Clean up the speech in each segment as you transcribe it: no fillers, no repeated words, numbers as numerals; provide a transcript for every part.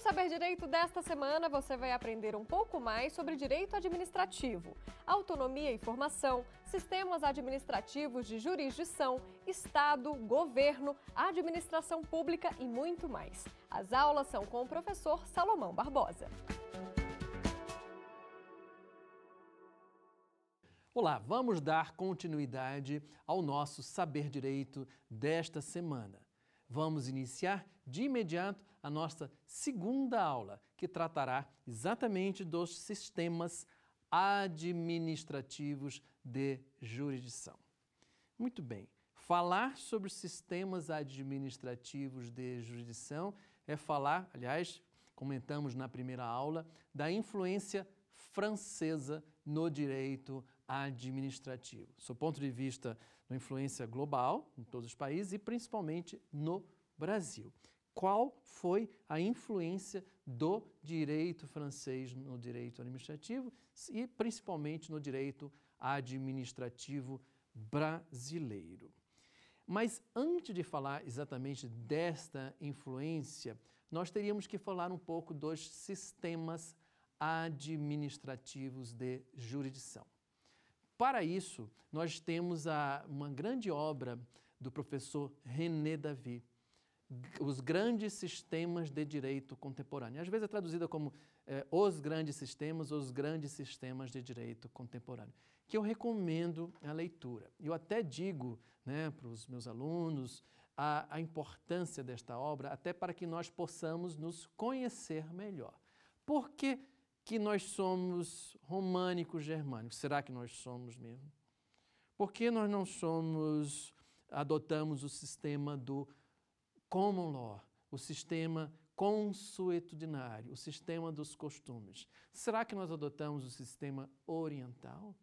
Saber Direito desta semana você vai aprender um pouco mais sobre direito administrativo, autonomia e formação, sistemas administrativos de jurisdição, Estado, governo, administração pública e muito mais. As aulas são com o professor Salomão Barbosa. Olá, vamos dar continuidade ao nosso Saber Direito desta semana. Vamos iniciar de imediato a nossa segunda aula, que tratará exatamente dos sistemas administrativos de jurisdição. Muito bem, falar sobre os sistemas administrativos de jurisdição é falar, aliás, comentamos na primeira aula, da influência francesa no direito administrativo. Do ponto de vista da influência global, em todos os países e principalmente no Brasil. Qual foi a influência do direito francês no direito administrativo e principalmente no direito administrativo brasileiro? Mas antes de falar exatamente desta influência, nós teríamos que falar um pouco dos sistemas administrativos de jurisdição. Para isso, nós temos uma grande obra do professor René Davy, Os Grandes Sistemas de Direito Contemporâneo. Às vezes é traduzida como Os Grandes Sistemas ou Os Grandes Sistemas de Direito Contemporâneo, que eu recomendo a leitura. Eu até digo para os meus alunos a importância desta obra, até para que nós possamos nos conhecer melhor. Por que nós somos românicos germânicos? Será que nós somos mesmo? Por que nós não adotamos o sistema do common law, o sistema consuetudinário, o sistema dos costumes? Será que nós adotamos o sistema oriental?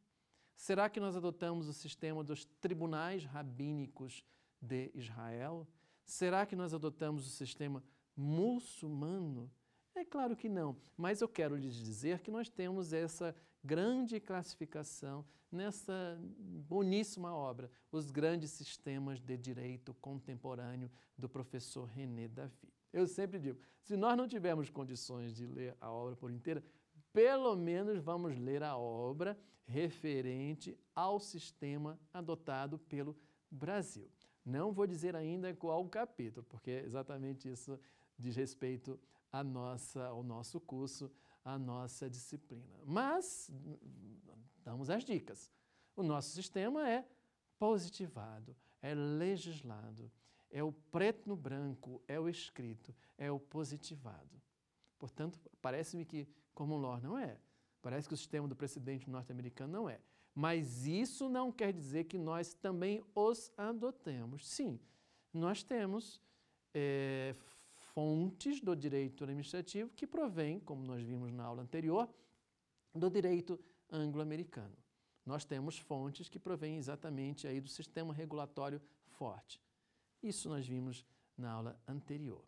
Será que nós adotamos o sistema dos tribunais rabínicos de Israel? Será que nós adotamos o sistema muçulmano? É claro que não, mas eu quero lhes dizer que nós temos essa grande classificação nessa boníssima obra, Os Grandes Sistemas de Direito Contemporâneo, do professor René Davy. Eu sempre digo, se nós não tivermos condições de ler a obra por inteira, pelo menos vamos ler a obra referente ao sistema adotado pelo Brasil. Não vou dizer ainda qual o capítulo, porque exatamente isso diz respeito ao nosso curso, à nossa disciplina. Mas, damos as dicas. O nosso sistema é positivado, é legislado, é o preto no branco, é o escrito, é o positivado. Portanto, parece-me que common law não é. Parece que o sistema do precedente norte-americano não é. Mas isso não quer dizer que nós também os adotemos. Sim, nós temos fontes do direito administrativo que provém, como nós vimos na aula anterior, do direito anglo-americano. Nós temos fontes que provêm exatamente aí do sistema regulatório forte. Isso nós vimos na aula anterior.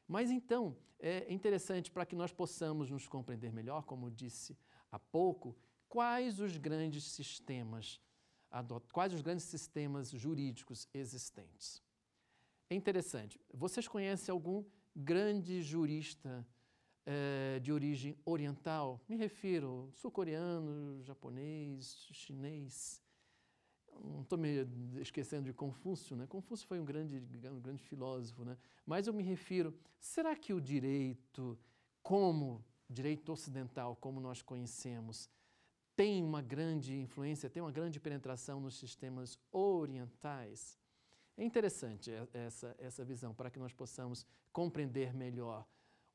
Mas então, é interessante para que nós possamos nos compreender melhor, como disse há pouco, quais os grandes sistemas jurídicos existentes. É interessante, vocês conhecem algum grande jurista de origem oriental? Me refiro sul-coreano, japonês, chinês. Não estou me esquecendo de Confúcio, né? Confúcio foi um grande filósofo, né? Mas eu me refiro, será que o direito, como direito ocidental, como nós conhecemos, tem uma grande influência, tem uma grande penetração nos sistemas orientais? É interessante essa visão, para que nós possamos compreender melhor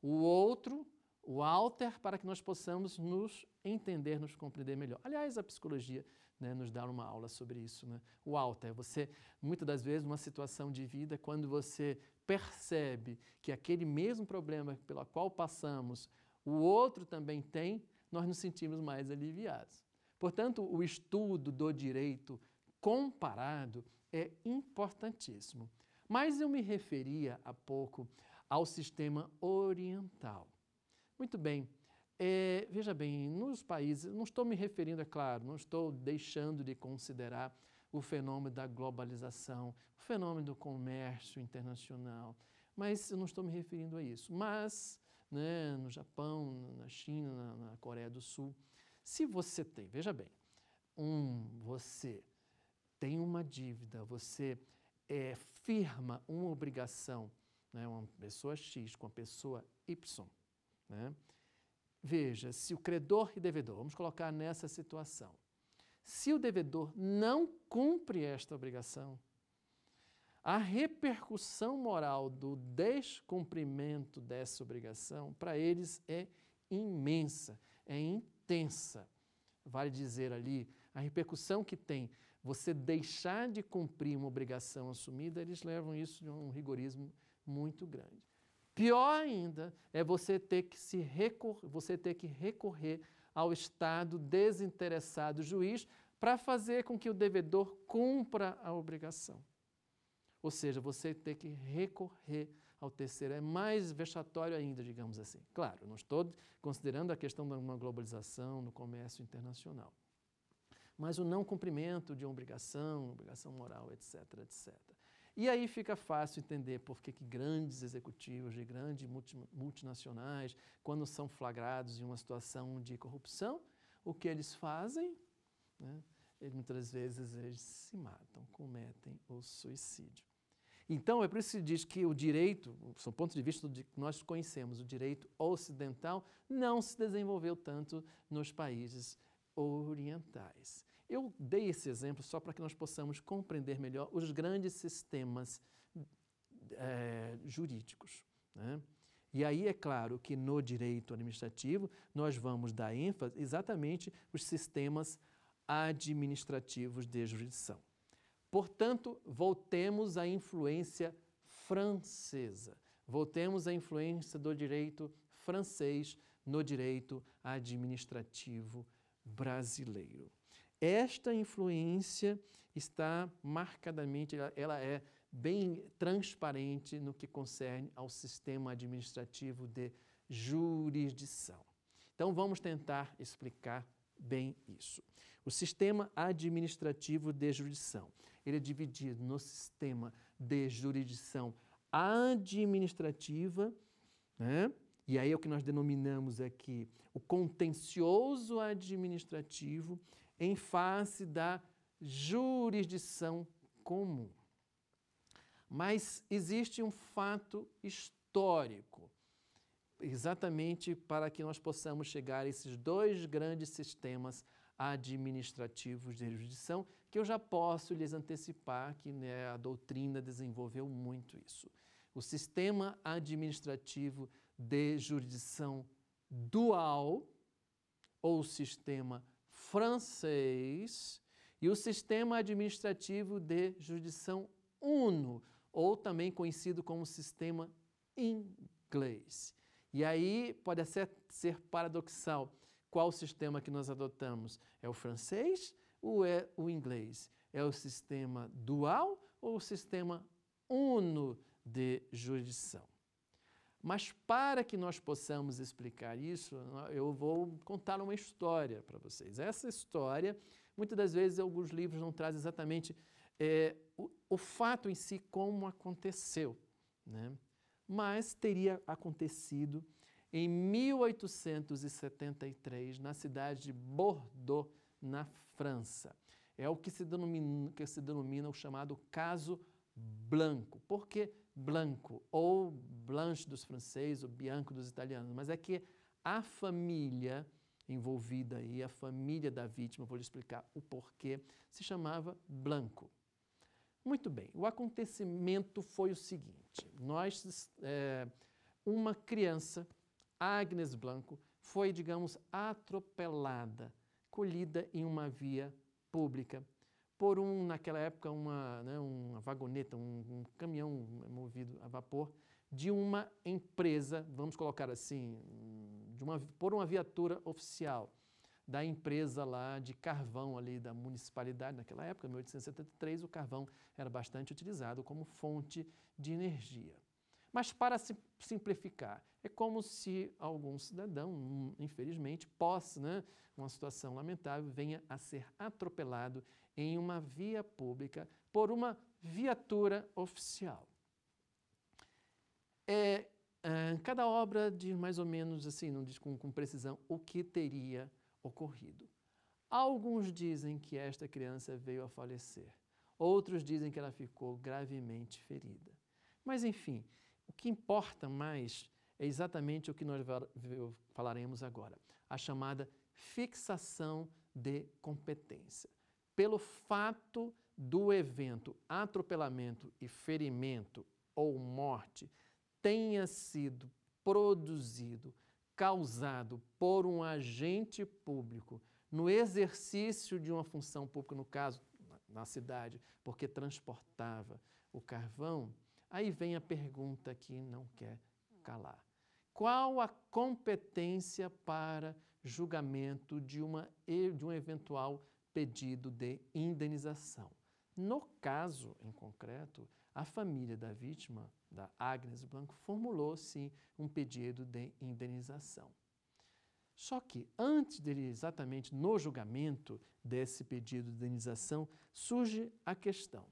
o outro, o alter, para que nós possamos nos entender, nos compreender melhor. Aliás, a psicologia nos dá uma aula sobre isso. O alter, você, muitas das vezes, numa situação de vida, quando você percebe que aquele mesmo problema pelo qual passamos, o outro também tem, nós nos sentimos mais aliviados. Portanto, o estudo do direito comparado é importantíssimo. Mas eu me referia há pouco ao sistema oriental. Muito bem, veja bem, nos países, não estou me referindo, é claro, não estou deixando de considerar o fenômeno da globalização, o fenômeno do comércio internacional, mas eu não estou me referindo a isso. Mas né, no Japão, na China, na Coreia do Sul. Se você tem, veja bem, você tem uma dívida, você firma uma obrigação, né, uma pessoa X com a pessoa Y, né? Veja, se o credor e devedor, vamos colocar nessa situação, se o devedor não cumpre esta obrigação, a repercussão moral do descumprimento dessa obrigação, para eles é imensa, é intensa. Vale dizer ali, a repercussão que tem você deixar de cumprir uma obrigação assumida, eles levam isso de um rigorismo muito grande. Pior ainda é você ter que recorrer ao Estado desinteressado juiz para fazer com que o devedor cumpra a obrigação. Ou seja, você ter que recorrer ao terceiro. É mais vexatório ainda, digamos assim. Claro, não estou considerando a questão de uma globalização no comércio internacional. Mas o não cumprimento de uma obrigação moral, etc., etc. E aí fica fácil entender por que grandes executivos de grandes multinacionais, quando são flagrados em uma situação de corrupção, o que eles fazem? Né? Muitas vezes eles se matam, cometem o suicídio. Então, é por isso que se diz que o direito, do ponto de vista do que nós conhecemos, o direito ocidental não se desenvolveu tanto nos países orientais. Eu dei esse exemplo só para que nós possamos compreender melhor os grandes sistemas jurídicos, né? E aí é claro que no direito administrativo nós vamos dar ênfase exatamente os sistemas administrativos de jurisdição. Portanto, voltemos à influência francesa, voltemos à influência do direito francês no direito administrativo brasileiro. Esta influência está marcadamente, ela é bem transparente no que concerne ao sistema administrativo de jurisdição. Então, vamos tentar explicar bem isso. O sistema administrativo de jurisdição, ele é dividido no sistema de jurisdição administrativa, né? E aí é o que nós denominamos aqui o contencioso administrativo em face da jurisdição comum. Mas existe um fato histórico, exatamente para que nós possamos chegar a esses dois grandes sistemas administrativos de jurisdição, que eu já posso lhes antecipar que, né, a doutrina desenvolveu muito isso. O sistema administrativo de jurisdição dual, ou sistema francês, e o sistema administrativo de jurisdição uno, ou também conhecido como sistema inglês. E aí pode ser paradoxal. Qual o sistema que nós adotamos? É o francês ou é o inglês? É o sistema dual ou o sistema uno de jurisdição? Mas para que nós possamos explicar isso, eu vou contar uma história para vocês. Essa história, muitas das vezes, alguns livros não trazem exatamente o fato em si, como aconteceu, né? Mas teria acontecido em 1873, na cidade de Bordeaux, na França. É o que se denomina o chamado caso Blanco. Por que Blanco? Ou Blanche dos franceses, ou Bianco dos italianos. Mas é que a família envolvida aí, a família da vítima, vou lhe explicar o porquê, se chamava Blanco. Muito bem, o acontecimento foi o seguinte: uma criança, Agnes Blanco, foi, digamos, atropelada, colhida em uma via pública por naquela época, uma vagoneta, um caminhão movido a vapor de uma empresa, vamos colocar assim, por uma viatura oficial da empresa lá de carvão ali da municipalidade. Naquela época, em 1873, o carvão era bastante utilizado como fonte de energia. Mas para simplificar, é como se algum cidadão, infelizmente, uma situação lamentável, venha a ser atropelado em uma via pública por uma viatura oficial. Cada obra diz mais ou menos assim, não diz com precisão, o que teria ocorrido. Alguns dizem que esta criança veio a falecer. Outros dizem que ela ficou gravemente ferida. Mas, enfim, o que importa mais é exatamente o que nós falaremos agora, a chamada fixação de competência. Pelo fato do evento atropelamento e ferimento ou morte tenha sido produzido, causado por um agente público no exercício de uma função pública, no caso, na cidade, porque transportava o carvão, aí vem a pergunta que não quer calar. Qual a competência para julgamento de um eventual pedido de indenização? No caso em concreto, a família da vítima, da Agnes Blanco, formulou, sim, um pedido de indenização. Só que, antes dele, exatamente no julgamento desse pedido de indenização, surge a questão.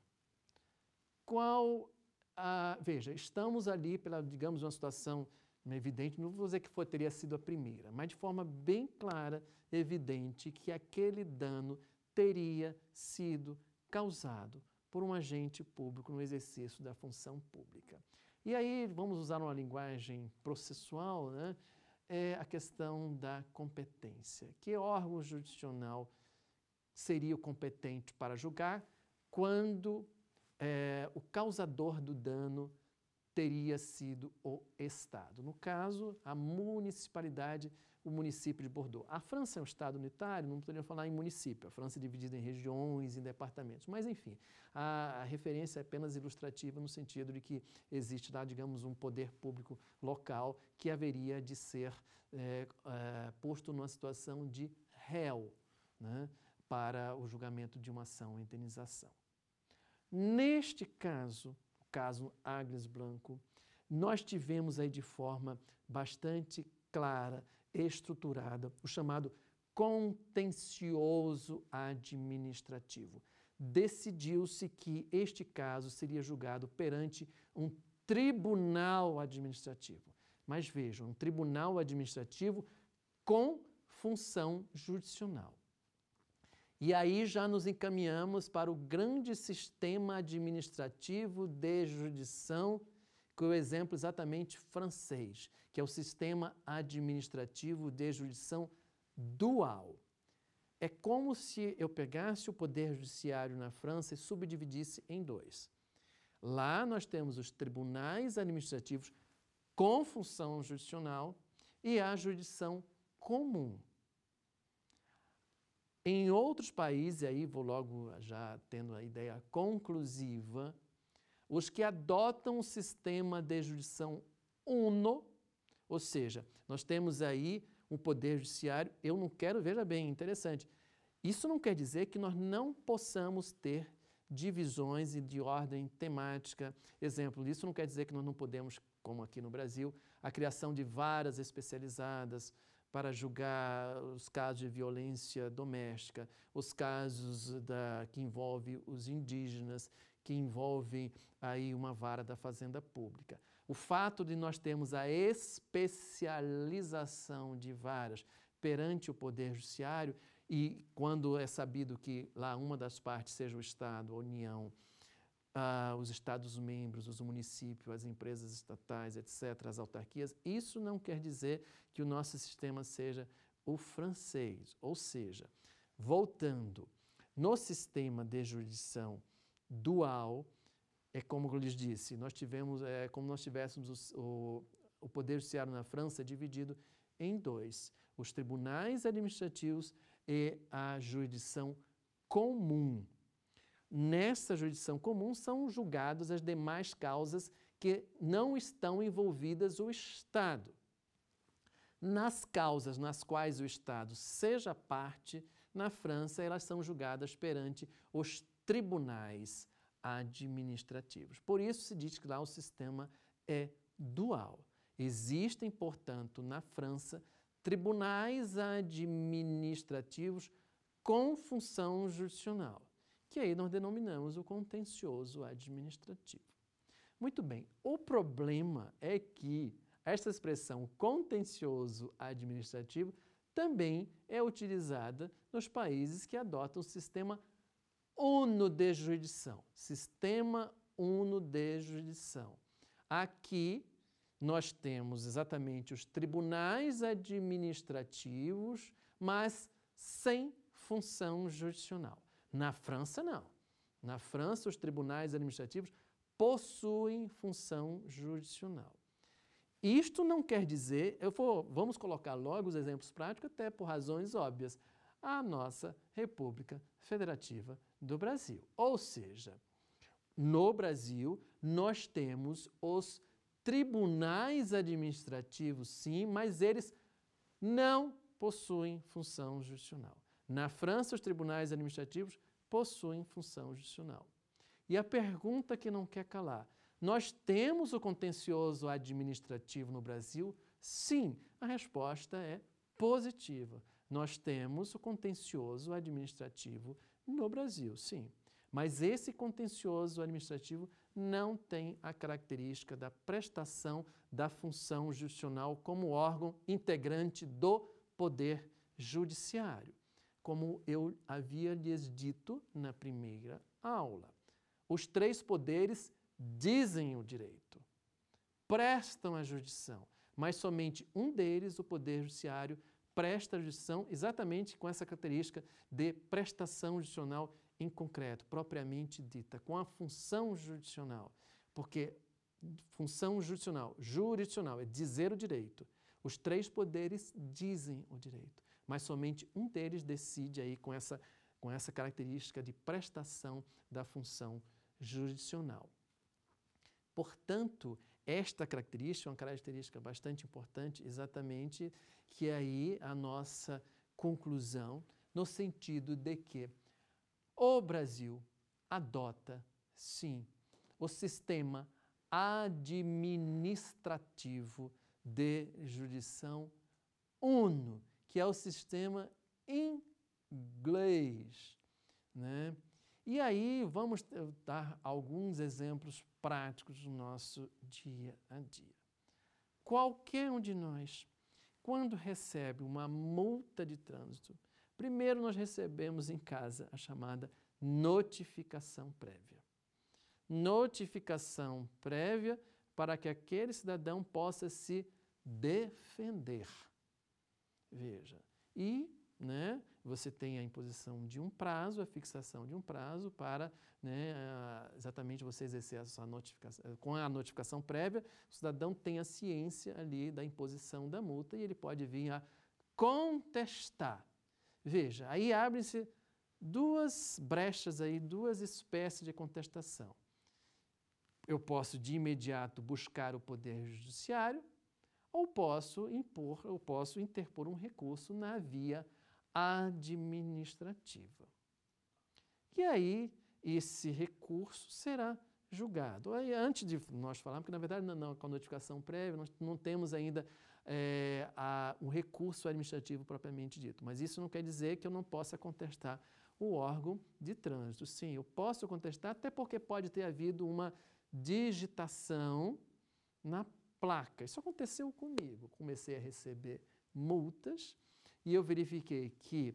Veja, estamos ali digamos, uma situação evidente, não vou dizer que teria sido a primeira, mas de forma bem clara, evidente, que aquele dano teria sido causado por um agente público no exercício da função pública. E aí, vamos usar uma linguagem processual, né? É a questão da competência. Que órgão jurisdicional seria o competente para julgar quando o causador do dano teria sido o Estado? No caso, a municipalidade, o município de Bordeaux. A França é um Estado unitário, não poderia falar em município. A França é dividida em regiões, em departamentos. Mas, enfim, a referência é apenas ilustrativa no sentido de que existe lá, digamos, um poder público local que haveria de ser posto numa situação de réu, né, para o julgamento de uma ação ou indenização. Neste caso, o caso Agnes Blanco, nós tivemos aí de forma bastante clara, estruturada, o chamado contencioso administrativo. Decidiu-se que este caso seria julgado perante um tribunal administrativo. Mas vejam, um tribunal administrativo com função jurisdicional. E aí já nos encaminhamos para o grande sistema administrativo de jurisdição, que é o exemplo exatamente francês, que é o sistema administrativo de jurisdição dual. É como se eu pegasse o poder judiciário na França e subdividisse em dois. Lá nós temos os tribunais administrativos com função jurisdicional e a jurisdição comum. Em outros países, aí vou logo já tendo a ideia conclusiva, os que adotam o sistema de jurisdição uno, ou seja, nós temos aí um poder judiciário, eu não quero, veja bem, interessante, isso não quer dizer que nós não possamos ter divisões de ordem temática. Exemplo, isso não quer dizer que nós não podemos, como aqui no Brasil, a criação de varas especializadas para julgar os casos de violência doméstica, os casos que envolvem os indígenas, que envolvem aí uma vara da Fazenda Pública. O fato de nós termos a especialização de varas perante o Poder Judiciário, e quando é sabido que lá uma das partes seja o Estado, a União, os Estados-membros, os municípios, as empresas estatais, etc., as autarquias, isso não quer dizer que o nosso sistema seja o francês. Ou seja, voltando, no sistema de jurisdição dual, é como eu lhes disse, nós tivemos, como nós tivéssemos o Poder Judiciário na França dividido em dois, os tribunais administrativos e a jurisdição comum. Nessa jurisdição comum são julgadas as demais causas que não estão envolvidas o Estado. Nas causas nas quais o Estado seja parte, na França elas são julgadas perante os tribunais administrativos. Por isso se diz que lá o sistema é dual. Existem, portanto, na França, tribunais administrativos com função jurisdicional, que aí nós denominamos o contencioso administrativo. Muito bem, o problema é que esta expressão contencioso administrativo também é utilizada nos países que adotam o sistema uno de jurisdição. Sistema uno de jurisdição. Aqui nós temos exatamente os tribunais administrativos, mas sem função jurisdicional. Na França, não. Na França, os tribunais administrativos possuem função jurisdicional. Isto não quer dizer, vamos colocar logo os exemplos práticos, até por razões óbvias, a nossa República Federativa do Brasil. Ou seja, no Brasil, nós temos os tribunais administrativos, sim, mas eles não possuem função jurisdicional. Na França, os tribunais administrativos possuem função jurisdicional. E a pergunta que não quer calar, nós temos o contencioso administrativo no Brasil? Sim, a resposta é positiva. Nós temos o contencioso administrativo no Brasil, sim. Mas esse contencioso administrativo não tem a característica da prestação da função jurisdicional como órgão integrante do Poder Judiciário. Como eu havia lhes dito na primeira aula, os três poderes dizem o direito, prestam a jurisdição, mas somente um deles, o Poder Judiciário, presta a jurisdição exatamente com essa característica de prestação jurisdicional em concreto, propriamente dita, com a função jurisdicional, porque função jurisdicional é dizer o direito. Os três poderes dizem o direito, mas somente um deles decide aí com essa característica de prestação da função jurisdicional. Portanto, esta característica é uma característica bastante importante, exatamente, que é aí a nossa conclusão, no sentido de que o Brasil adota, sim, o sistema administrativo de jurisdição uno, que é o sistema inglês, né? E aí vamos dar alguns exemplos práticos do nosso dia a dia. Qualquer um de nós, quando recebe uma multa de trânsito, primeiro nós recebemos em casa a chamada notificação prévia. Notificação prévia para que aquele cidadão possa se defender. Veja, e você tem a imposição de um prazo, a fixação de um prazo para exatamente você exercer a sua notificação. Com a notificação prévia, o cidadão tem a ciência ali da imposição da multa e ele pode vir a contestar. Veja, aí abrem-se duas brechas aí, duas espécies de contestação. Eu posso de imediato buscar o Poder Judiciário ou posso interpor um recurso na via administrativa. E aí, esse recurso será julgado. Aí, antes de nós falarmos, porque na verdade não, com a notificação prévia, nós não temos ainda um recurso administrativo propriamente dito. Mas isso não quer dizer que eu não possa contestar o órgão de trânsito. Sim, eu posso contestar, até porque pode ter havido uma digitação na placa. Isso aconteceu comigo. Comecei a receber multas e eu verifiquei que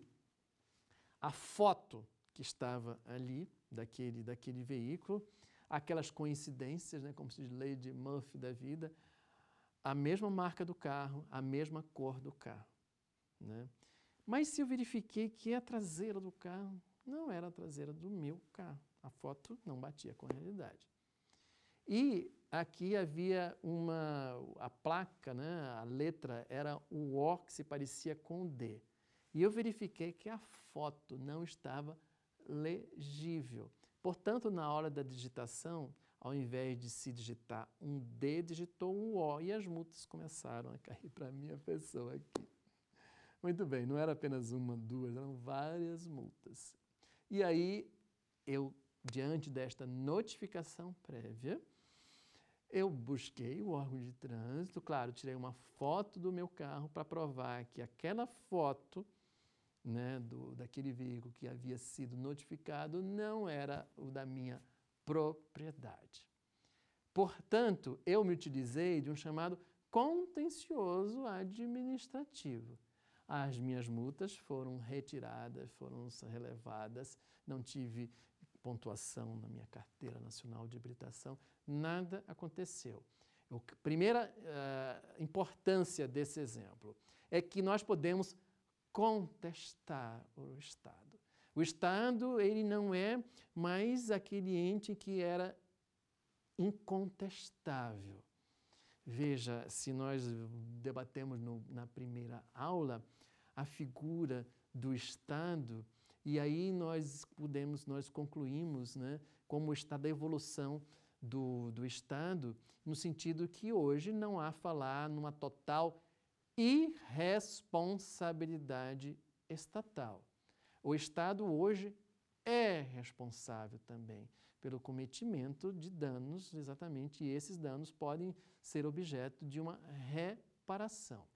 a foto que estava ali, daquele veículo, aquelas coincidências, como se diz, lei de Murphy da vida, a mesma marca do carro, a mesma cor do carro. Mas se eu verifiquei que a traseira do carro não era a traseira do meu carro, a foto não batia com a realidade. E aqui havia a placa, a letra era o O que se parecia com o D. E eu verifiquei que a foto não estava legível. Portanto, na hora da digitação, ao invés de se digitar um D, digitou um O e as multas começaram a cair para a minha pessoa aqui. Muito bem, não era apenas uma, duas, eram várias multas. E aí, diante desta notificação prévia, eu busquei o órgão de trânsito, claro, tirei uma foto do meu carro para provar que aquela foto daquele veículo que havia sido notificado não era o da minha propriedade. Portanto, eu me utilizei de um chamado contencioso administrativo. As minhas multas foram retiradas, foram relevadas, não tive pontuação na minha carteira nacional de habilitação, nada aconteceu. A primeira importância desse exemplo é que nós podemos contestar o Estado. O Estado, ele não é mais aquele ente que era incontestável. Veja, se nós debatemos na primeira aula a figura do Estado, e aí nós concluímos, né, como está da evolução do Estado, no sentido que hoje não há falar numa total irresponsabilidade estatal. O Estado hoje é responsável também pelo cometimento de danos, exatamente, e esses danos podem ser objeto de uma reparação.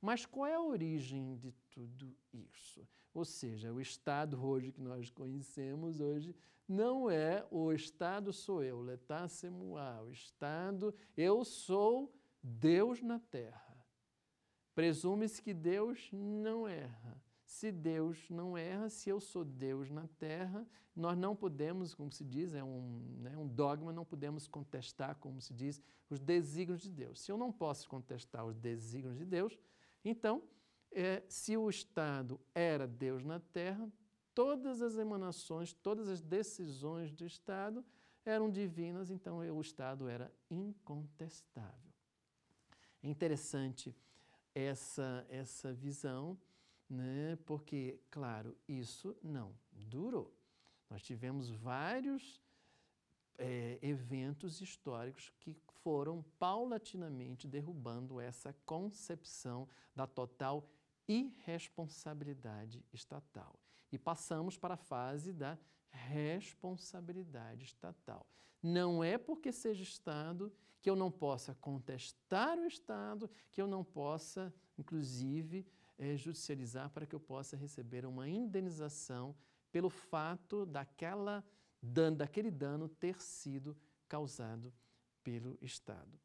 Mas qual é a origem de tudo isso? Ou seja, o Estado hoje que nós conhecemos hoje não é o Estado sou eu, l'état c'est moi, o Estado, eu sou Deus na Terra. Presume-se que Deus não erra. Se Deus não erra, se eu sou Deus na Terra, nós não podemos, como se diz, é um dogma, não podemos contestar, como se diz, os desígnios de Deus. Se eu não posso contestar os desígnios de Deus, então, se o Estado era Deus na Terra, todas as emanações, todas as decisões do Estado eram divinas, então o Estado era incontestável. É interessante essa visão, né? Porque, claro, isso não durou. Nós tivemos vários eventos históricos que foram paulatinamente derrubando essa concepção da total irresponsabilidade estatal. E passamos para a fase da responsabilidade estatal. Não é porque seja Estado que eu não possa contestar o Estado, que eu não possa, inclusive, judicializar para que eu possa receber uma indenização pelo fato daquele dano ter sido causado pelo Estado.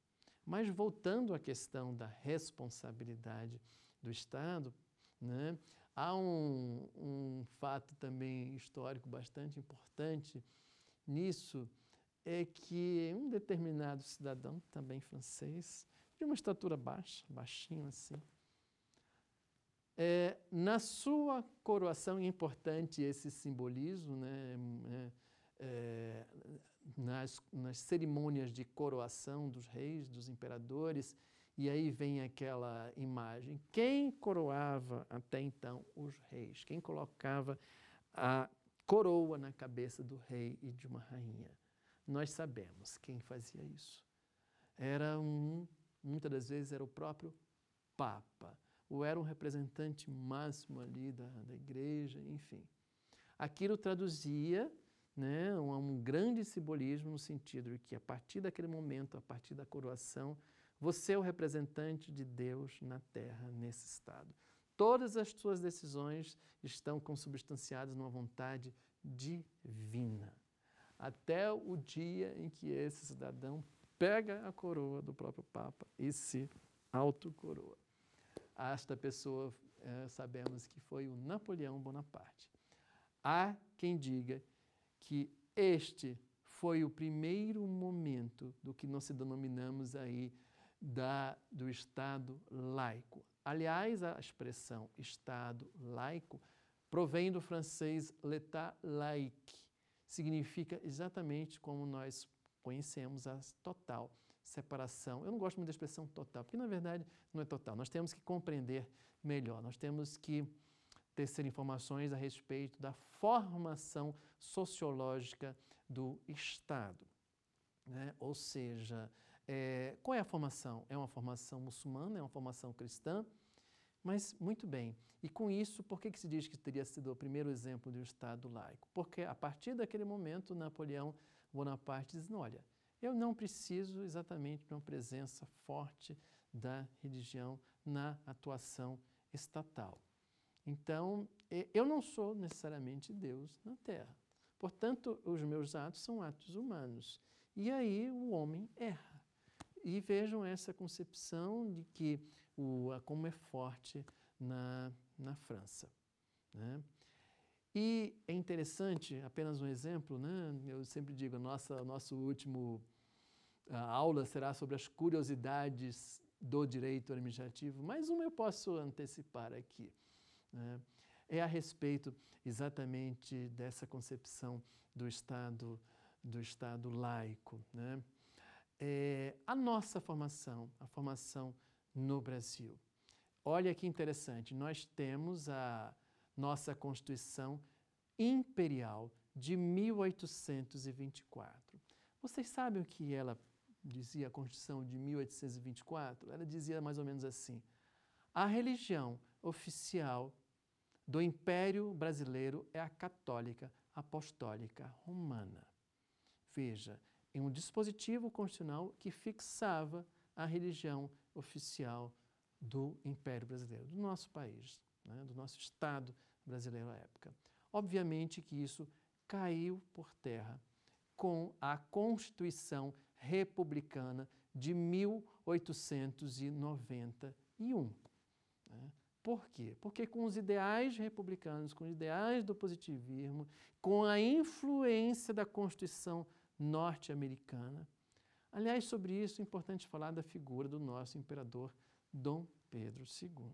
Mas voltando à questão da responsabilidade do Estado, né, há um fato também histórico bastante importante nisso, é que um determinado cidadão, também francês, de uma estatura baixa, baixinho assim, na sua coroação, e é importante esse simbolismo, né, nas cerimônias de coroação dos reis, dos imperadores, e aí vem aquela imagem. Quem coroava até então os reis? Quem colocava a coroa na cabeça do rei e de uma rainha? Nós sabemos quem fazia isso. Muitas das vezes era o próprio Papa, ou era um representante máximo ali da igreja, enfim. Aquilo traduzia, né, um grande simbolismo no sentido de que a partir daquele momento, a partir da coroação, você é o representante de Deus na Terra, nesse estado. Todas as suas decisões estão consubstanciadas numa vontade divina. Até o dia em que esse cidadão pega a coroa do próprio Papa e se autocoroa. Esta pessoa, sabemos que foi o Napoleão Bonaparte. Há quem diga que este foi o primeiro momento do que nós denominamos aí do Estado laico. Aliás, a expressão Estado laico provém do francês l'état laïque. Significa exatamente como nós conhecemos a total separação. Eu não gosto muito da expressão total, porque na verdade não é total. Nós temos que compreender melhor, nós temos que tecer informações a respeito da formação sociológica do Estado, né? Ou seja, qual é a formação? É uma formação muçulmana, é uma formação cristã? Mas, muito bem, e com isso, por que se diz que teria sido o primeiro exemplo de um Estado laico? Porque, a partir daquele momento, Napoleão Bonaparte diz, olha, eu não preciso exatamente de uma presença forte da religião na atuação estatal. Então, eu não sou necessariamente Deus na Terra. Portanto, os meus atos são atos humanos. E aí o homem erra. E vejam essa concepção de que como é forte na França, né? E é interessante, apenas um exemplo, né? Eu sempre digo, nosso último aula será sobre as curiosidades do direito administrativo, mas uma eu posso antecipar aqui, né? É a respeito exatamente dessa concepção do Estado laico, né? A nossa formação, a formação no Brasil. Olha que interessante, nós temos a nossa Constituição Imperial de 1824. Vocês sabem o que ela dizia, a Constituição de 1824? Ela dizia mais ou menos assim: a religião oficial do Império Brasileiro é a católica apostólica romana. Veja, em um dispositivo constitucional que fixava a religião oficial do Império Brasileiro, do nosso país, né, do nosso Estado brasileiro à época. Obviamente que isso caiu por terra com a Constituição Republicana de 1891. Né? Por quê? Porque com os ideais republicanos, com os ideais do positivismo, com a influência da Constituição norte-americana. Aliás, sobre isso é importante falar da figura do nosso imperador Dom Pedro II.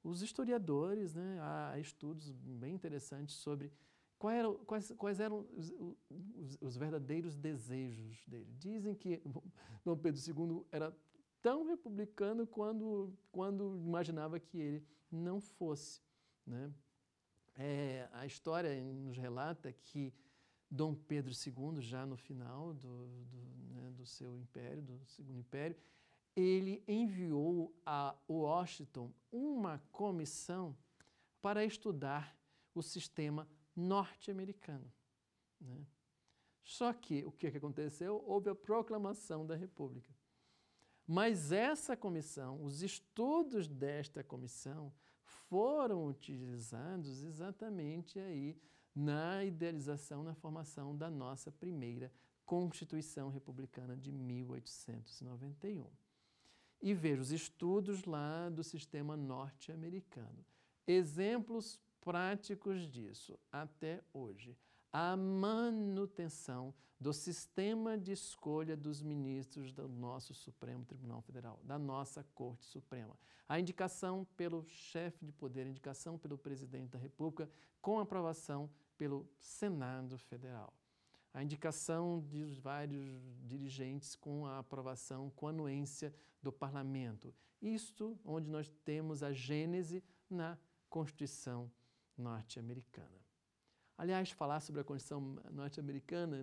Os historiadores, né, há estudos bem interessantes sobre quais eram os verdadeiros desejos dele. Dizem que Dom Pedro II era tão republicano quando imaginava que ele não fosse, né? A história nos relata que Dom Pedro II, já no final do seu império, do Segundo Império, ele enviou a Washington uma comissão para estudar o sistema norte-americano, né? Só que o que aconteceu? Houve a proclamação da República. Mas essa comissão, os estudos desta comissão foram utilizados exatamente aí na idealização, na formação da nossa primeira Constituição Republicana de 1891. E veja os estudos lá do sistema norte-americano. Exemplos práticos disso até hoje. A manutenção do sistema de escolha dos ministros do nosso Supremo Tribunal Federal, da nossa Corte Suprema. A indicação pelo chefe de poder, a indicação pelo presidente da República, com aprovação pelo Senado Federal. A indicação de vários dirigentes com a aprovação, com a anuência do Parlamento. Isto onde nós temos a gênese na Constituição norte-americana. Aliás, falar sobre a Constituição norte-americana,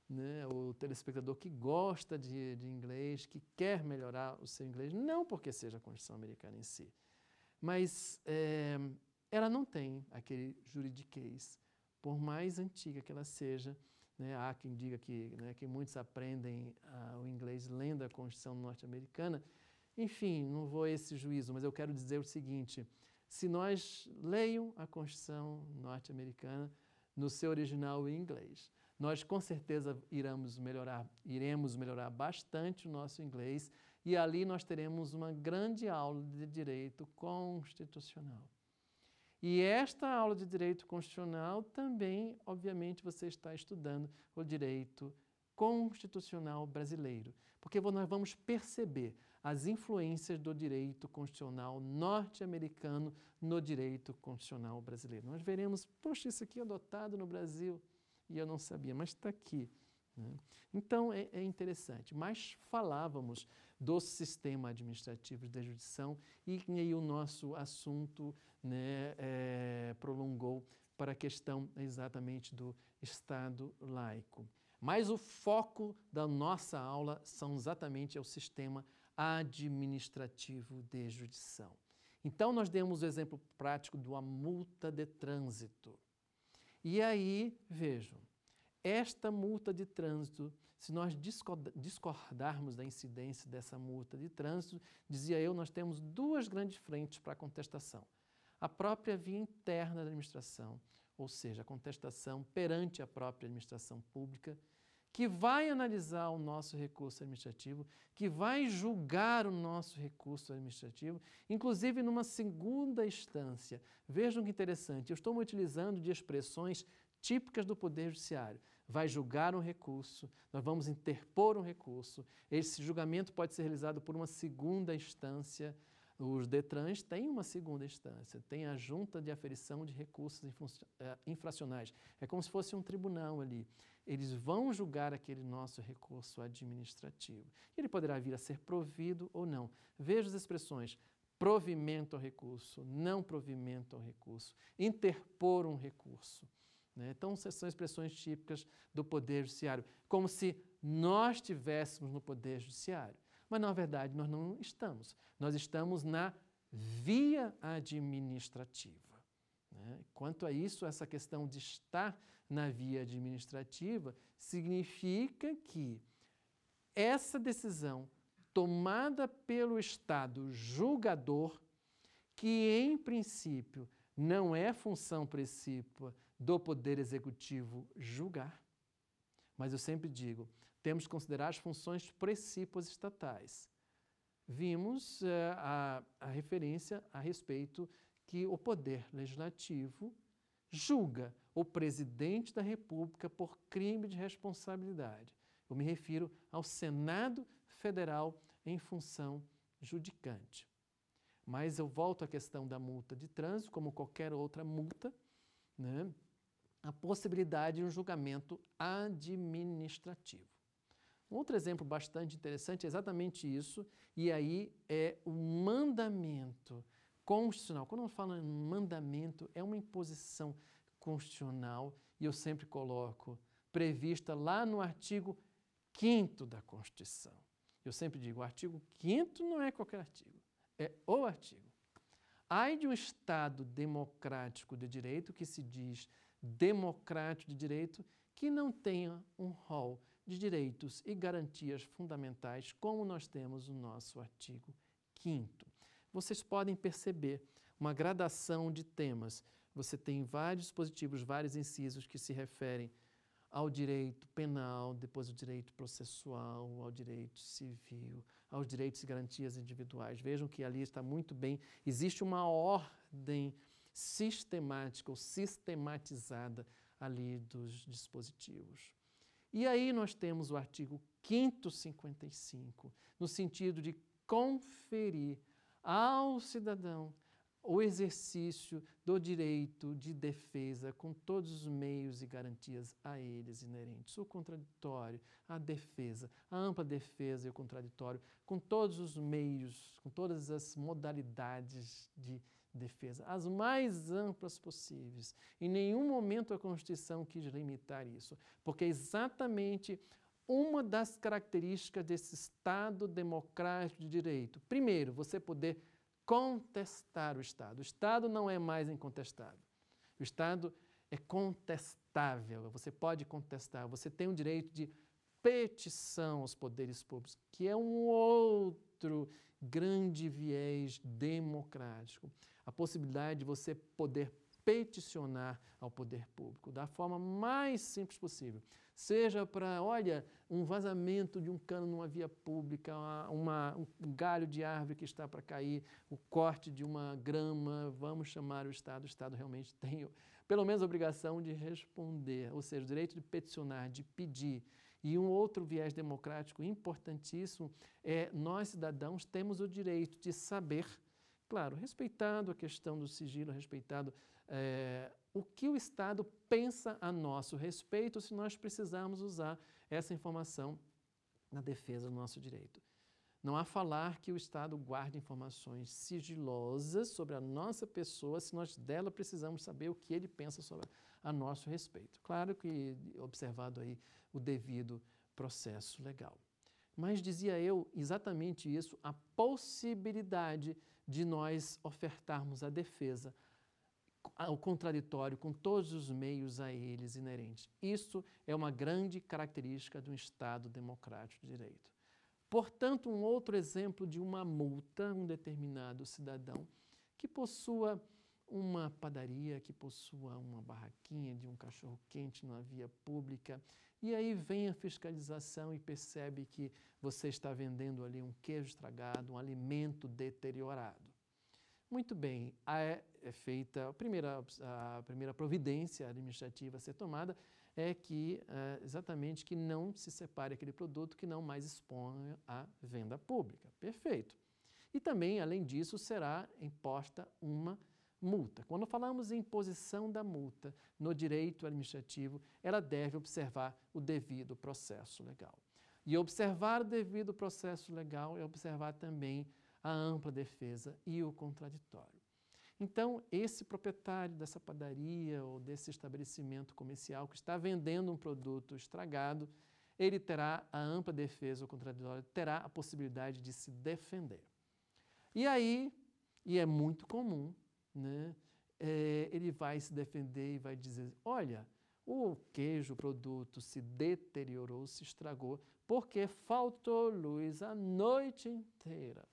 né, o telespectador que gosta de inglês, que quer melhorar o seu inglês, não porque seja a Constituição americana em si, mas ela não tem aquele juridiquês, por mais antiga que ela seja, né? Há quem diga que muitos aprendem o inglês lendo a Constituição norte-americana. Enfim, não vou a esse juízo, mas eu quero dizer o seguinte: se nós leiam a Constituição norte-americana no seu original em inglês, nós com certeza iremos melhorar bastante o nosso inglês e ali nós teremos uma grande aula de direito constitucional. E esta aula de direito constitucional também, obviamente, você está estudando o direito constitucional brasileiro, porque nós vamos perceber as influências do direito constitucional norte-americano no direito constitucional brasileiro. Nós veremos, poxa, isso aqui é adotado no Brasil e eu não sabia, mas está aqui, né? Então, é interessante. Mas falávamos do sistema administrativo da jurisdição e aí o nosso assunto, né, prolongou para a questão exatamente do Estado laico. Mas o foco da nossa aula são exatamente o sistema administrativo de jurisdição. Então, nós demos o exemplo prático da multa de trânsito. E aí, vejam, esta multa de trânsito, se nós discordarmos da incidência dessa multa de trânsito, dizia eu, nós temos duas grandes frentes para a contestação. A própria via interna da administração, ou seja, a contestação perante a própria administração pública, que vai analisar o nosso recurso administrativo, que vai julgar o nosso recurso administrativo, inclusive numa segunda instância. Vejam que interessante, eu estou me utilizando de expressões típicas do Poder Judiciário. Vai julgar um recurso, nós vamos interpor um recurso, esse julgamento pode ser realizado por uma segunda instância. Os DETRANs têm uma segunda instância, tem a Junta de Aferição de Recursos Infracionais. É como se fosse um tribunal ali. Eles vão julgar aquele nosso recurso administrativo. Ele poderá vir a ser provido ou não. Veja as expressões: provimento ao recurso, não provimento ao recurso, interpor um recurso. Então, são expressões típicas do Poder Judiciário, como se nós estivéssemos no Poder Judiciário. Mas, na verdade, nós não estamos. Nós estamos na via administrativa. Quanto a isso, essa questão de estar na via administrativa significa que essa decisão tomada pelo Estado julgador, que, em princípio, não é função precípua do Poder Executivo julgar, mas eu sempre digo, temos que considerar as funções precípuas estatais. Vimos a referência a respeito que o Poder Legislativo julga o Presidente da República por crime de responsabilidade. Eu me refiro ao Senado Federal em função judicante. Mas eu volto à questão da multa de trânsito, como qualquer outra multa, a possibilidade de um julgamento administrativo. Um outro exemplo bastante interessante é exatamente isso, e aí é o mandamento constitucional. Quando eu falo em mandamento, é uma imposição constitucional, e eu sempre coloco, prevista lá no artigo 5º da Constituição. Eu sempre digo, o artigo 5º não é qualquer artigo, é o artigo. Ai de um Estado democrático de direito, que se diz democrático de direito, que não tenha um rol de direitos e garantias fundamentais, como nós temos no nosso artigo 5º. Vocês podem perceber uma gradação de temas. Você tem vários dispositivos, vários incisos que se referem ao direito penal, depois ao direito processual, ao direito civil, aos direitos e garantias individuais. Vejam que ali está muito bem, existe uma ordem sistemática ou sistematizada ali dos dispositivos. E aí nós temos o artigo 555, no sentido de conferir ao cidadão o exercício do direito de defesa com todos os meios e garantias a eles inerentes. O contraditório, a defesa, a ampla defesa e o contraditório, com todos os meios, com todas as modalidades de defesa, as mais amplas possíveis. Em nenhum momento a Constituição quis limitar isso, porque é exatamente uma das características desse Estado democrático de direito. Primeiro, você poder contestar o Estado. O Estado não é mais incontestável. O Estado é contestável, você pode contestar, você tem o direito de petição aos poderes públicos, que é um outro grande viés democrático. A possibilidade de você poder peticionar ao poder público da forma mais simples possível. Seja para, olha, um vazamento de um cano numa via pública, um galho de árvore que está para cair, o corte de uma grama, vamos chamar o Estado realmente tem, pelo menos, a obrigação de responder, ou seja, o direito de peticionar, de pedir. E um outro viés democrático importantíssimo é nós, cidadãos, temos o direito de saber, claro, respeitado a questão do sigilo, respeitado o que o Estado pensa a nosso respeito, se nós precisarmos usar essa informação na defesa do nosso direito. Não há falar que o Estado guarde informações sigilosas sobre a nossa pessoa, se nós dela precisamos saber o que ele pensa sobre a nosso respeito. Claro que observado aí o devido processo legal. Mas dizia eu exatamente isso, a possibilidade de nós ofertarmos a defesa, o contraditório com todos os meios a eles inerentes. Isso é uma grande característica de um Estado democrático de direito. Portanto, um outro exemplo de uma multa, um determinado cidadão que possua uma padaria, que possua uma barraquinha de um cachorro-quente numa via pública E aí vem a fiscalização e percebe que você está vendendo ali um queijo estragado, um alimento deteriorado. Muito bem, é feita a primeira providência administrativa a ser tomada é que exatamente que não se separe aquele produto, que não mais exponha à venda pública. Perfeito. E também, além disso, será imposta uma multa. Quando falamos em imposição da multa no direito administrativo, ela deve observar o devido processo legal. E observar o devido processo legal é observar também a ampla defesa e o contraditório. Então, esse proprietário dessa padaria ou desse estabelecimento comercial que está vendendo um produto estragado, ele terá a ampla defesa ou contraditório, terá a possibilidade de se defender. E aí, e é muito comum, né, ele vai se defender e vai dizer, olha, o queijo, o produto se deteriorou, se estragou, porque faltou luz a noite inteira.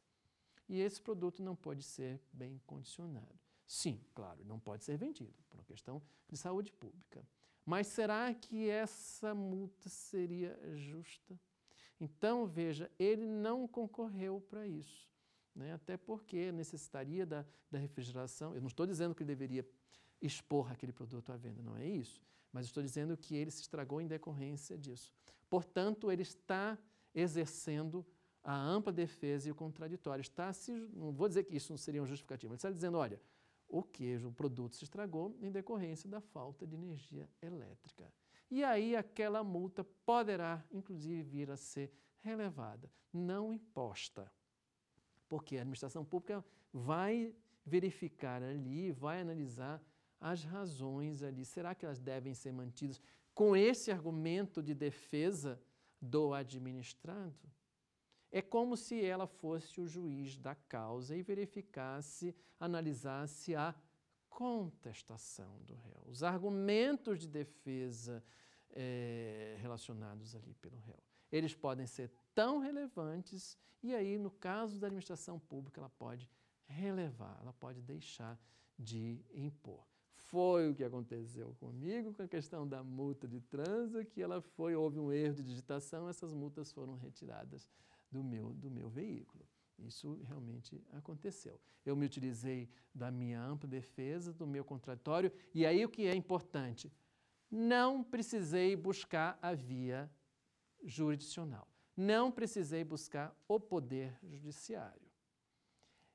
E esse produto não pode ser bem condicionado. Sim, claro, não pode ser vendido, por uma questão de saúde pública. Mas será que essa multa seria justa? Então, veja, ele não concorreu para isso, né? Até porque necessitaria da refrigeração. Eu não estou dizendo que ele deveria expor aquele produto à venda, não é isso. Mas estou dizendo que ele se estragou em decorrência disso. Portanto, ele está exercendo a ampla defesa e o contraditório. Não vou dizer que isso não seria um justificativo, ele está dizendo, olha, o queijo, o produto se estragou em decorrência da falta de energia elétrica. E aí aquela multa poderá, inclusive, vir a ser relevada, não imposta. Porque a administração pública vai verificar ali, vai analisar as razões ali. Será que elas devem ser mantidas com esse argumento de defesa do administrado? É como se ela fosse o juiz da causa e verificasse, analisasse a contestação do réu, os argumentos de defesa relacionados ali pelo réu. Eles podem ser tão relevantes e aí, no caso da administração pública, ela pode relevar, ela pode deixar de impor. Foi o que aconteceu comigo com a questão da multa de trânsito, que houve um erro de digitação, essas multas foram retiradas do meu veículo. Isso realmente aconteceu. Eu me utilizei da minha ampla defesa, do meu contraditório, e aí o que é importante? Não precisei buscar a via jurisdicional. Não precisei buscar o poder judiciário.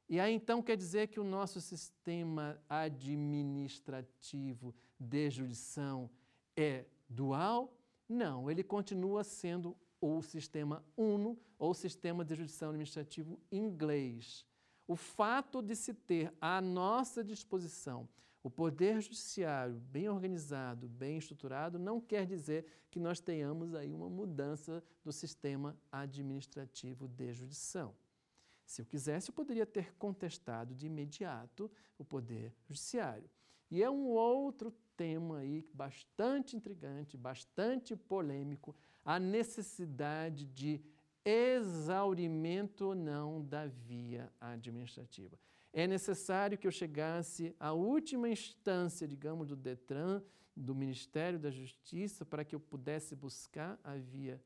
E aí então quer dizer que o nosso sistema administrativo de jurisdição é dual? Não, ele continua sendo o sistema uno, ou sistema de jurisdição administrativo inglês. O fato de se ter à nossa disposição o poder judiciário bem organizado, bem estruturado, não quer dizer que nós tenhamos aí uma mudança do sistema administrativo de jurisdição. Se eu quisesse, eu poderia ter contestado de imediato o poder judiciário. E é um outro tema aí bastante intrigante, bastante polêmico, a necessidade de exaurimento ou não da via administrativa. É necessário que eu chegasse à última instância, digamos, do DETRAN, do Ministério da Justiça, para que eu pudesse buscar a via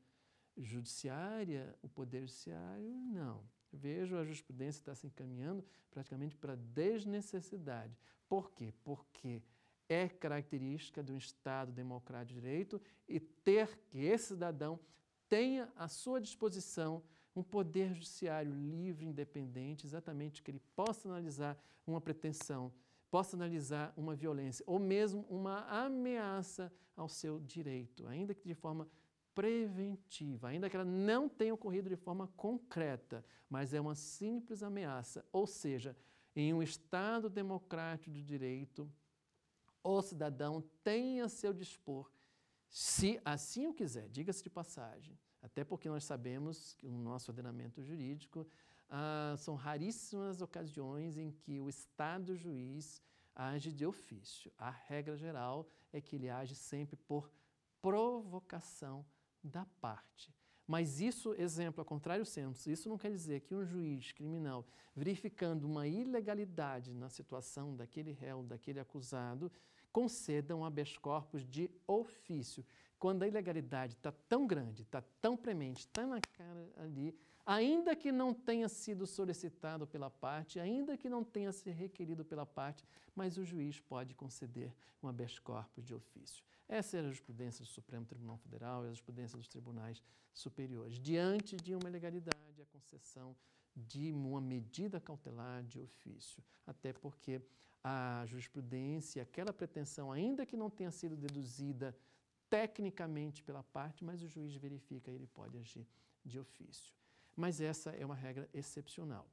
judiciária, o poder judiciário? Não. Vejo a jurisprudência está se encaminhando praticamente para a desnecessidade. Por quê? Porque é característica do Estado democrático de direito e ter que esse cidadão tenha à sua disposição um poder judiciário livre, independente, exatamente que ele possa analisar uma pretensão, possa analisar uma violência ou mesmo uma ameaça ao seu direito, ainda que de forma preventiva, ainda que ela não tenha ocorrido de forma concreta, mas é uma simples ameaça. Ou seja, em um Estado democrático de direito, o cidadão tem a seu dispor, se assim o quiser, diga-se de passagem, até porque nós sabemos que no nosso ordenamento jurídico são raríssimas ocasiões em que o Estado juiz age de ofício. A regra geral é que ele age sempre por provocação da parte. Mas isso, exemplo, a contrário senso, isso não quer dizer que um juiz criminal, verificando uma ilegalidade na situação daquele réu, daquele acusado, conceda um habeas corpus de ofício. quando a ilegalidade está tão grande, está tão premente, está na cara ali, ainda que não tenha sido solicitado pela parte, ainda que não tenha sido requerido pela parte, mas o juiz pode conceder um habeas corpus de ofício. Essa é a jurisprudência do Supremo Tribunal Federal e a jurisprudência dos tribunais superiores. Diante de uma ilegalidade, a concessão de uma medida cautelar de ofício, até porque a jurisprudência, aquela pretensão, ainda que não tenha sido deduzida tecnicamente pela parte, mas o juiz verifica e ele pode agir de ofício. Mas essa é uma regra excepcional.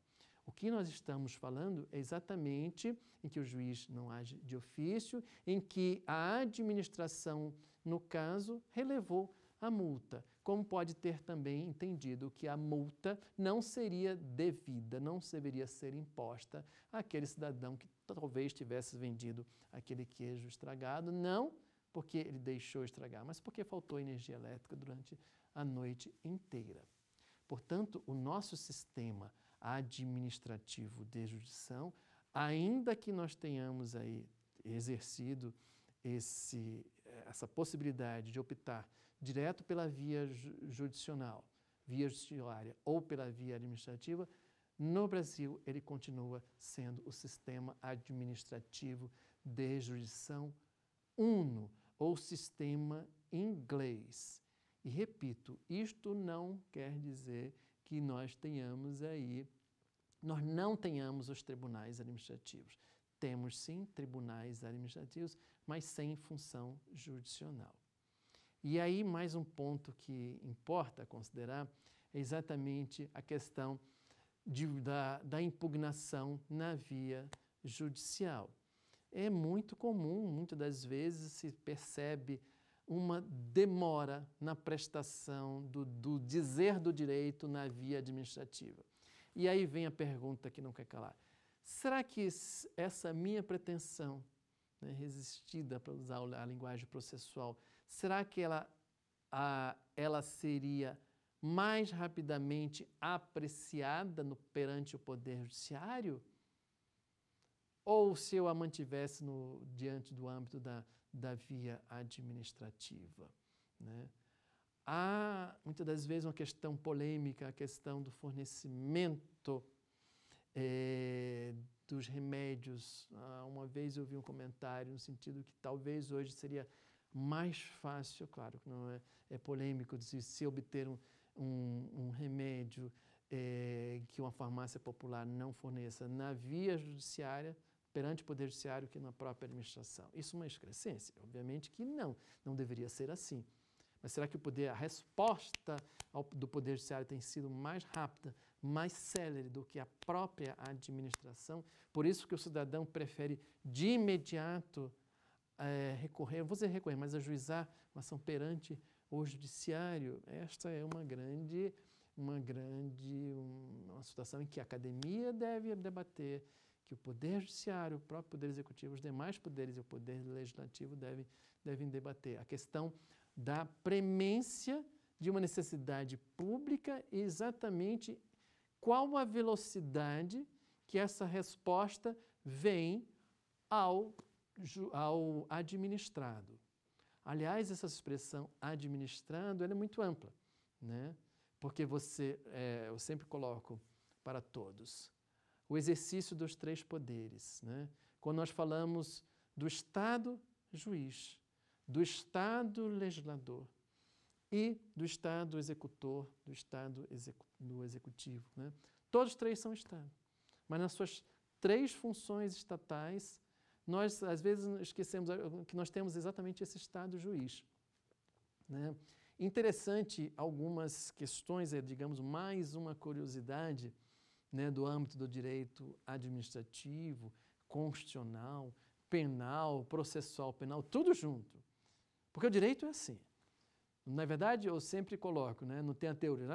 O que nós estamos falando é exatamente em que o juiz não age de ofício, em que a administração, no caso, relevou a multa, como pode ter também entendido que a multa não seria devida, não deveria ser imposta àquele cidadão que talvez tivesse vendido aquele queijo estragado, não porque ele deixou estragar, mas porque faltou energia elétrica durante a noite inteira. Portanto, o nosso sistema administrativo de jurisdição, ainda que nós tenhamos aí exercido essa possibilidade de optar direto pela via judicial, via judiciária ou pela via administrativa, no Brasil ele continua sendo o sistema administrativo de jurisdição uno, ou sistema inglês. E repito, isto não quer dizer que nós não tenhamos os tribunais administrativos. Temos sim tribunais administrativos, mas sem função jurisdicional. E aí mais um ponto que importa considerar é exatamente a questão da impugnação na via judicial. É muito comum, muitas das vezes se percebe uma demora na prestação do dizer do direito na via administrativa. E aí vem a pergunta que não quer calar. Será que essa minha pretensão, né, resistida para usar a linguagem processual, será que ela seria mais rapidamente apreciada perante o Poder Judiciário? Ou se eu a mantivesse diante do âmbito da via administrativa, né? Há, muitas das vezes, uma questão polêmica, a questão do fornecimento dos remédios. Uma vez eu vi um comentário no sentido que talvez hoje seria mais fácil, claro que não é polêmico, de se obter um remédio que uma farmácia popular não forneça na via judiciária, perante o Poder Judiciário, que na própria administração. Isso é uma excrescência? Obviamente que não deveria ser assim. Mas será que a resposta do Poder Judiciário tem sido mais rápida, mais célere do que a própria administração? Por isso que o cidadão prefere de imediato recorrer, não vou dizer recorrer, mas ajuizar uma ação perante o Judiciário. Esta é uma situação em que a academia deve debater, que o Poder Judiciário, o próprio Poder Executivo, os demais poderes e o Poder Legislativo devem debater. A questão da premência de uma necessidade pública e exatamente qual a velocidade que essa resposta vem ao administrado. Aliás, essa expressão administrado ela é muito ampla, né? Porque eu sempre coloco para todos o exercício dos três poderes, né? Quando nós falamos do Estado juiz, do Estado legislador e do Estado executor, do Estado do executivo, né? Todos os três são Estado, mas nas suas três funções estatais, nós às vezes esquecemos que nós temos exatamente esse Estado juiz, né? Interessante algumas questões, digamos, mais uma curiosidade, né, do âmbito do direito administrativo, constitucional, penal, processual penal, tudo junto. Porque o direito é assim. Na verdade, eu sempre coloco, né, não tem a teoria,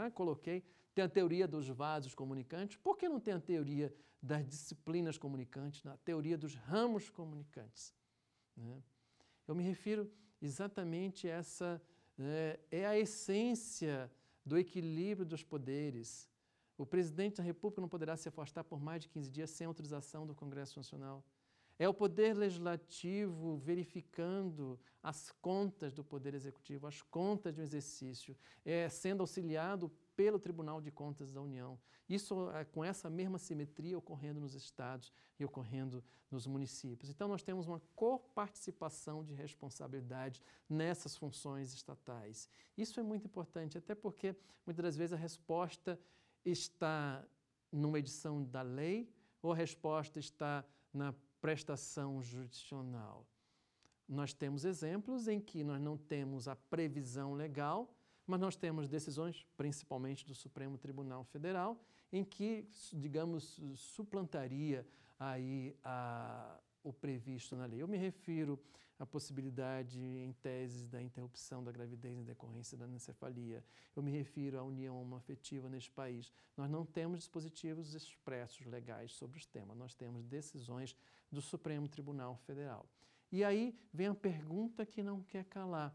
tem a teoria dos vasos comunicantes, por que não tem a teoria das disciplinas comunicantes, a teoria dos ramos comunicantes, né? Eu me refiro exatamente a essa, é a essência do equilíbrio dos poderes. O presidente da República não poderá se afastar por mais de 15 dias sem autorização do Congresso Nacional. É o Poder Legislativo verificando as contas do Poder Executivo, as contas de um exercício, sendo auxiliado pelo Tribunal de Contas da União. Isso com essa mesma simetria ocorrendo nos estados e ocorrendo nos municípios. Então, nós temos uma coparticipação de responsabilidade nessas funções estatais. Isso é muito importante, até porque, muitas das vezes, a resposta está numa edição da lei ou a resposta está na prestação jurisdicional. Nós temos exemplos em que nós não temos a previsão legal, mas nós temos decisões, principalmente do Supremo Tribunal Federal, em que, digamos, suplantaria aí o previsto na lei. Eu me refiro à possibilidade, em teses, da interrupção da gravidez em decorrência da anencefalia. Eu me refiro à união homoafetiva neste país. Nós não temos dispositivos expressos legais sobre os temas, nós temos decisões do Supremo Tribunal Federal. E aí vem a pergunta que não quer calar.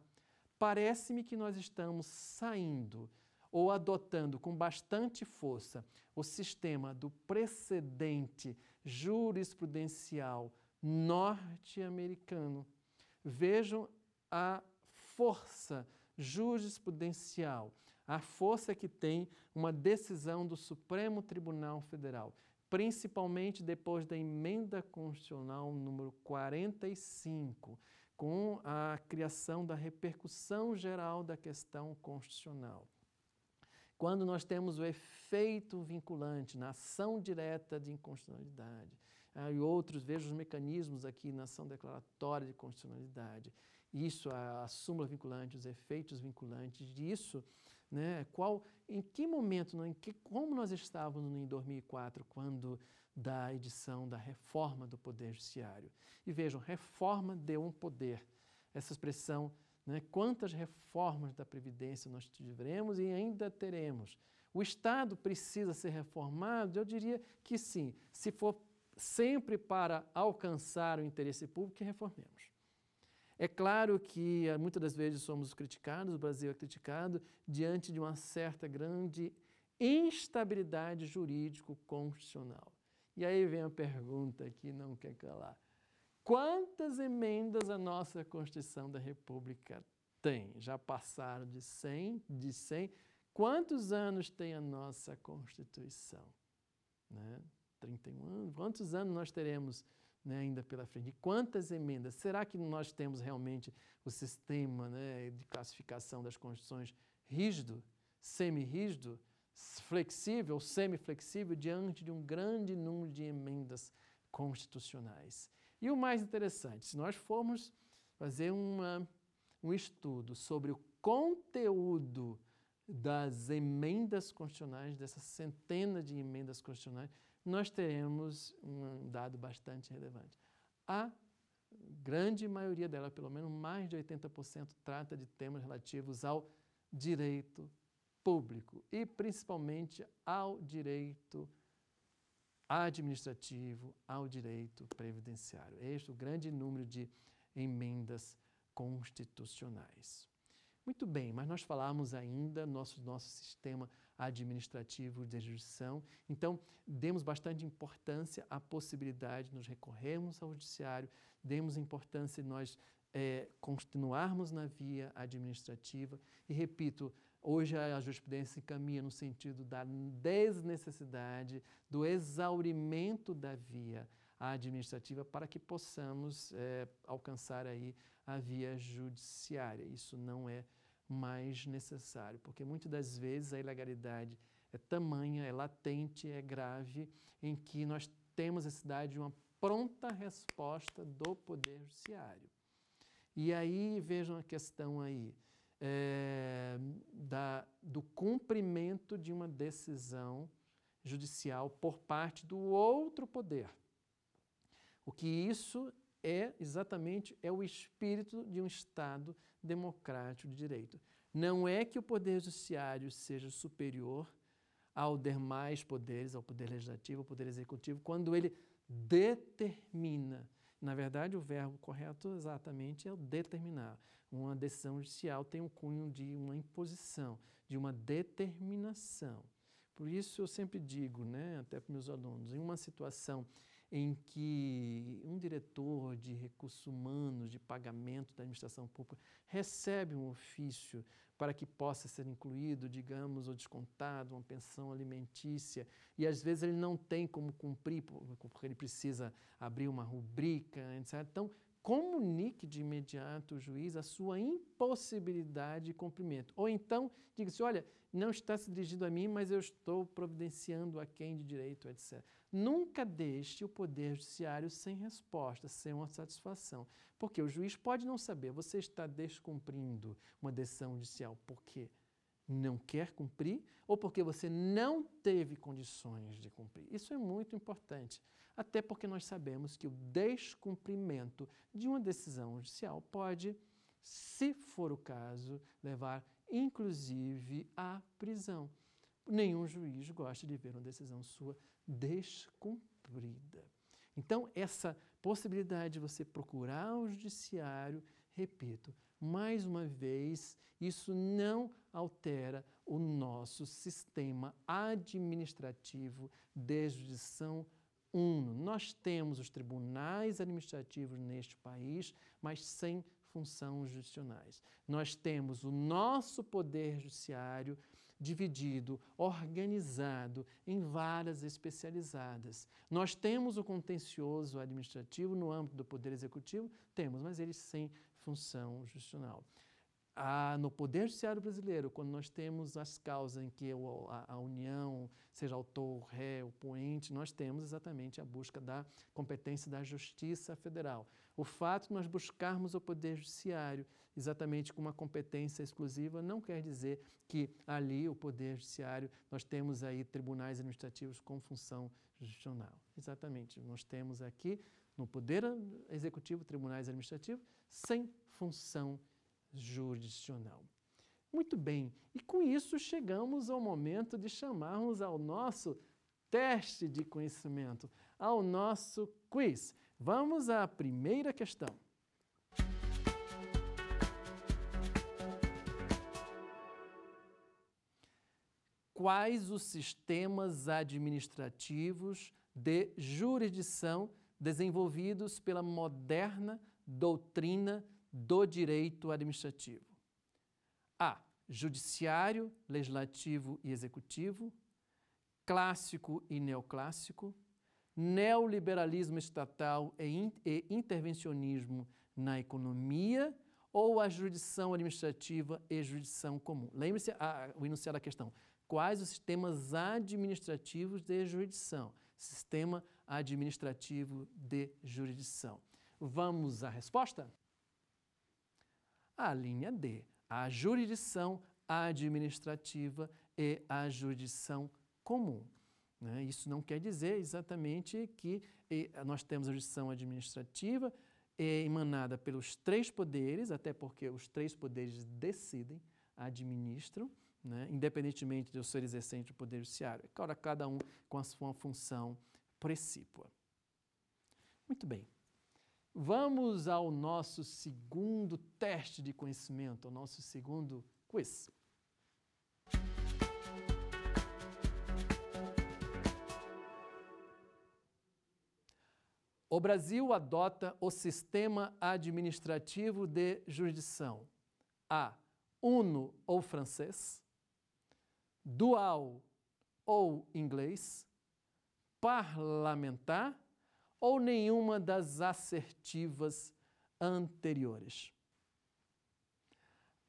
Parece-me que nós estamos saindo ou adotando com bastante força o sistema do precedente jurisprudencial norte-americano. Vejam a força jurisprudencial, a força que tem uma decisão do Supremo Tribunal Federal, principalmente depois da emenda constitucional número 45, com a criação da repercussão geral da questão constitucional. Quando nós temos o efeito vinculante na ação direta de inconstitucionalidade, e outros, vejo os mecanismos aqui na ação declaratória de constitucionalidade, isso, a súmula vinculante, os efeitos vinculantes disso, né, em que momento, como nós estávamos em 2004, quando da edição da reforma do Poder Judiciário. E vejam, reforma deu um poder. Essa expressão, né, quantas reformas da Previdência nós tiveremos e ainda teremos. O Estado precisa ser reformado? Eu diria que sim, se for sempre para alcançar o interesse público, que reformemos. É claro que muitas das vezes somos criticados, o Brasil é criticado, diante de uma certa grande instabilidade jurídico-constitucional. E aí vem a pergunta que não quer calar. Quantas emendas a nossa Constituição da República tem? Já passaram de 100? Quantos anos tem a nossa Constituição? Né? 31 anos? Quantos anos nós teremos, né, ainda pela frente? E quantas emendas? Será que nós temos realmente o sistema, né, de classificação das Constituições rígido, semi-rígido, flexível, semiflexível, diante de um grande número de emendas constitucionais? E o mais interessante, se nós formos fazer um estudo sobre o conteúdo das emendas constitucionais, dessas centenas de emendas constitucionais, nós teremos um dado bastante relevante. A grande maioria dela, pelo menos mais de 80%, trata de temas relativos ao direito público e principalmente ao direito administrativo, ao direito previdenciário. Este é o grande número de emendas constitucionais. Muito bem, mas nós falamos ainda nosso sistema administrativo de jurisdição, então demos bastante importância à possibilidade de nós recorrermos ao judiciário, demos importância de nós continuarmos na via administrativa e, repito, hoje a jurisprudência se caminha no sentido da desnecessidade, do exaurimento da via administrativa para que possamos alcançar aí a via judiciária. Isso não é mais necessário, porque muitas das vezes a ilegalidade é tamanha, é latente, é grave, em que nós temos a necessidade de uma pronta resposta do Poder Judiciário. E aí vejam a questão aí, do cumprimento de uma decisão judicial por parte do outro poder. O que isso exatamente o espírito de um Estado democrático de direito. Não é que o Poder Judiciário seja superior aos demais poderes, ao Poder Legislativo, ao Poder Executivo, quando ele determina. Na verdade, o verbo correto exatamente é o determinar. Uma decisão judicial tem um cunho de uma imposição, de uma determinação. Por isso eu sempre digo, né, até para os meus alunos, em uma situação em que um diretor de recursos humanos, de pagamento da administração pública, recebe um ofício para que possa ser incluído, digamos, ou descontado, uma pensão alimentícia, e às vezes ele não tem como cumprir, porque ele precisa abrir uma rubrica, etc. Então, comunique de imediato o juiz a sua impossibilidade de cumprimento. Ou então, diga-se, olha, não está se dirigindo a mim, mas eu estou providenciando a quem de direito, etc. Nunca deixe o Poder Judiciário sem resposta, sem uma satisfação. Porque o juiz pode não saber, você está descumprindo uma decisão judicial porque não quer cumprir ou porque você não teve condições de cumprir. Isso é muito importante, até porque nós sabemos que o descumprimento de uma decisão judicial pode, se for o caso, levar inclusive à prisão. Nenhum juiz gosta de ver uma decisão sua descumprida. Então, essa possibilidade de você procurar o judiciário, repito, mais uma vez, isso não altera o nosso sistema administrativo de jurisdição uno. Nós temos os tribunais administrativos neste país, mas sem funções jurisdicionais. Nós temos o nosso poder judiciário dividido, organizado em varas especializadas. Nós temos o contencioso administrativo no âmbito do Poder Executivo, temos, mas eles sem função jurisdicional. No Poder Judiciário brasileiro, quando nós temos as causas em que a União, seja autor, réu, poente, nós temos exatamente a busca da competência da Justiça Federal. O fato de nós buscarmos o Poder Judiciário exatamente com uma competência exclusiva não quer dizer que ali o Poder Judiciário, nós temos aí tribunais administrativos com função jurisdicional. Exatamente, nós temos aqui no Poder Executivo tribunais administrativos sem função jurisdicional. Muito bem, e com isso chegamos ao momento de chamarmos ao nosso teste de conhecimento, ao nosso quiz. Vamos à primeira questão. Quais os sistemas administrativos de jurisdição desenvolvidos pela moderna doutrina do direito administrativo? A. Judiciário, legislativo e executivo, clássico e neoclássico, neoliberalismo estatal e intervencionismo na economia ou a jurisdição administrativa e jurisdição comum. Lembre-se o enunciado da questão. Quais os sistemas administrativos de jurisdição? Sistema administrativo de jurisdição. Vamos à resposta? A linha D, a jurisdição administrativa e a jurisdição comum. Isso não quer dizer exatamente que nós temos a jurisdição administrativa emanada pelos três poderes, até porque os três poderes decidem, administram, independentemente de eu ser exercente do Poder Judiciário. Cada um com a sua função precípua. Muito bem. Vamos ao nosso segundo teste de conhecimento, ao nosso segundo quiz. O Brasil adota o sistema administrativo de jurisdição A. Uno ou francês, dual ou inglês, parlamentar ou nenhuma das assertivas anteriores?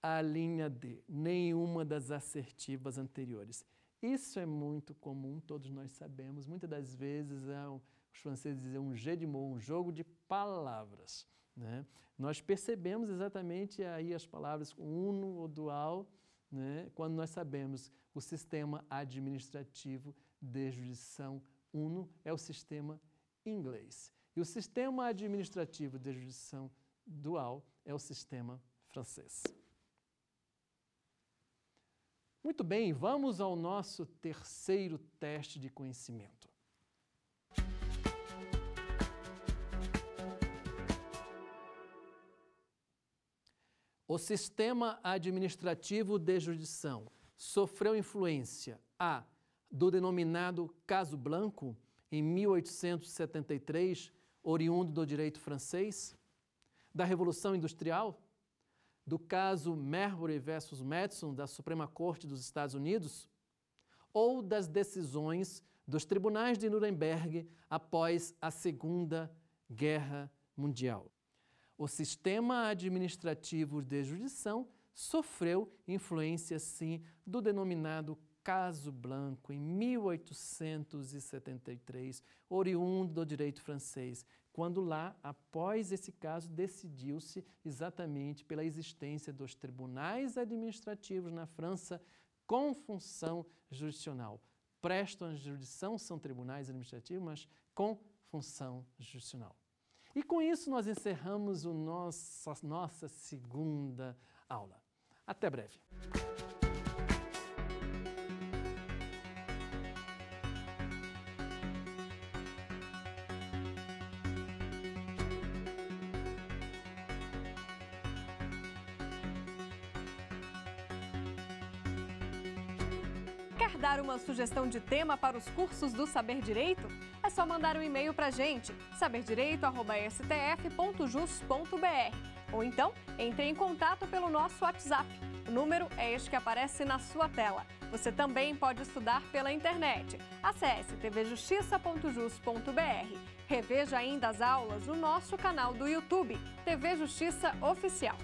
A linha D, nenhuma das assertivas anteriores. Isso é muito comum, todos nós sabemos. Muitas das vezes os franceses dizem um jeu de mots, um jogo de palavras. Nós percebemos exatamente aí as palavras uno ou dual, quando nós sabemos o sistema administrativo de jurisdição uno é o sistema inglês. E o sistema administrativo de jurisdição dual é o sistema francês. Muito bem, vamos ao nosso terceiro teste de conhecimento. O sistema administrativo de jurisdição sofreu influência A. do denominado caso Blanco, em 1873, oriundo do direito francês, da Revolução Industrial, do caso Marbury versus Madison da Suprema Corte dos Estados Unidos, ou das decisões dos tribunais de Nuremberg após a Segunda Guerra Mundial. O sistema administrativo de jurisdição sofreu influência, sim, do denominado Caso Blanco, em 1873, oriundo do direito francês, quando lá, após esse caso, decidiu-se exatamente pela existência dos tribunais administrativos na França com função jurisdicional. Prestam a jurisdição, são tribunais administrativos, mas com função jurisdicional. E com isso nós encerramos nossa segunda aula. Até breve. Quer dar uma sugestão de tema para os cursos do Saber Direito? É só mandar um e-mail para a gente, saberdireito@stf.jus.br. Ou então, entre em contato pelo nosso WhatsApp. O número é este que aparece na sua tela. Você também pode estudar pela internet. Acesse tvjustiça.jus.br. Reveja ainda as aulas no nosso canal do YouTube, TV Justiça Oficial.